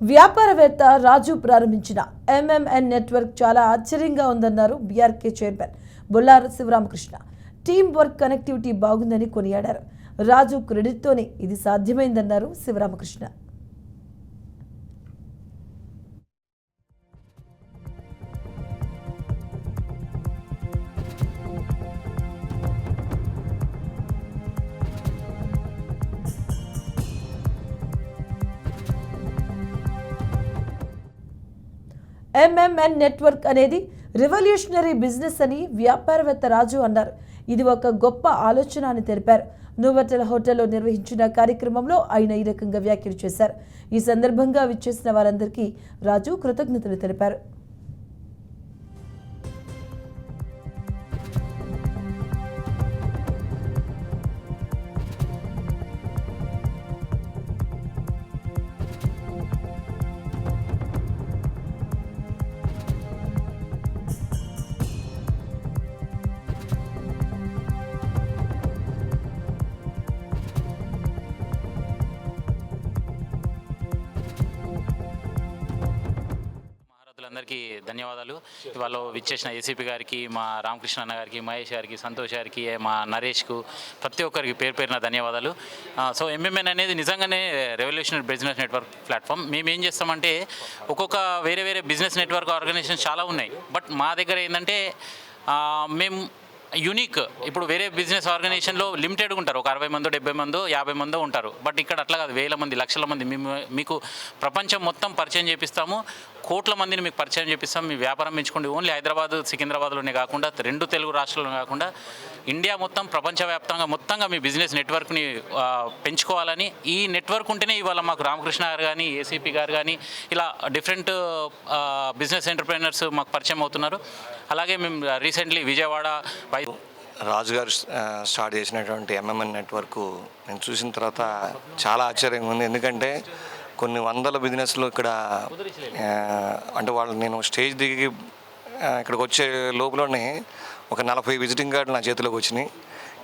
వ్యాపారవేత్త రాజు ప్రారంభించిన MMN network చాలా ఆశ్చర్యంగా ఉందన్నారు BRK chairman Bollara Sivaramakrishna. Team work connectivity బాగుందని కొనియాడారు. రాజు క్రెడిట్తోనే ఇది సాధ్యమైందన్నారు శివరామకృష్ణ. ఎంఎంఎన్ నెట్వర్క్ అనేది రివల్యూషనరీ బిజినెస్ అని వ్యాపారవేత్త రాజు అన్నారు. ఇది ఒక గొప్ప ఆలోచన అని తెలిపారు. నోవోటెల్ హోటల్లో నిర్వహించిన కార్యక్రమంలో ఆయన ఈ రకంగా వ్యాఖ్యలు చేశారు. ఈ సందర్భంగా విచ్చేసిన వారందరికీ రాజు కృతజ్ఞతలు తెలిపారు. అందరికీ ధన్యవాదాలు. ఇవాళ విచ్చేసిన ఏసీపీ గారికి, మా రామకృష్ణ అన్న గారికి, మహేష్ గారికి, సంతోష్ గారికి, మా నరేష్కు, ప్రతి ఒక్కరికి పేరు పేరున ధన్యవాదాలు. సో ఎంఎంఎన్ అనేది నిజంగానే రెవల్యూషనరీ బిజినెస్ నెట్వర్క్ ప్లాట్ఫామ్. మేము ఏం చేస్తామంటే ఒక్కొక్క వేరే బిజినెస్ నెట్వర్క్ ఆర్గనైజేషన్ చాలా ఉన్నాయి. బట్ మా దగ్గర ఏంటంటే మేము యూనిక్. ఇప్పుడు వేరే బిజినెస్ ఆర్గనైజేషన్లో లిమిటెడ్గా ఉంటారు, ఒక 60 మందో 70 మందో 50 మందో ఉంటారు. బట్ ఇక్కడ అట్లా కాదు, వేల మంది, లక్షల మంది. మేము మీకు ప్రపంచం మొత్తం పరిచయం చేపిస్తాము, కోట్ల మందిని మీకు పరిచయం చేపిస్తాం. మీ వ్యాపారం పెంచుకోండి. ఓన్లీ హైదరాబాద్, సికింద్రాబాద్లోనే కాకుండా 2 తెలుగు రాష్ట్రాల్లో కాకుండా ఇండియా మొత్తం, ప్రపంచవ్యాప్తంగా మొత్తంగా మీ బిజినెస్ నెట్వర్క్ని పెంచుకోవాలని, ఈ నెట్వర్క్ ఉంటేనే ఇవాళ మాకు రామకృష్ణ గారు కానీ, ఏసీపీ గారు కానీ, ఇలా డిఫరెంట్ బిజినెస్ ఎంటర్ప్రెనర్స్ మాకు పరిచయం అవుతున్నారు. అలాగే మేము రీసెంట్లీ విజయవాడ రాజు గారు స్టార్ట్ చేసినటువంటి ఎంఎంఎన్ నెట్వర్క్ నేను చూసిన తర్వాత చాలా ఆశ్చర్యంగా ఉంది. ఎందుకంటే కొన్ని వందల బిజినెస్లు ఇక్కడ అంటే వాళ్ళు, నేను స్టేజ్ దిగి ఇక్కడికి వచ్చే లోపలనే ఒక 40 విజిటింగ్ కార్డులు నా చేతిలోకి వచ్చినాయి.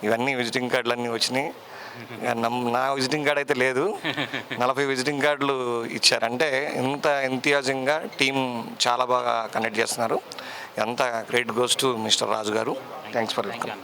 ఇవన్నీ విజిటింగ్ కార్డులు అన్నీ వచ్చినాయి. నా విజిటింగ్ కార్డ్ అయితే లేదు, 40 విజిటింగ్ కార్డులు ఇచ్చారు. అంటే ఇంత ఎంతయాజంగా టీం చాలా బాగా కండక్ట్ చేస్తున్నారు. ఎంత క్రెడిట్ గోస్ టు మిస్టర్ రాజు గారు. Thanks for welcome.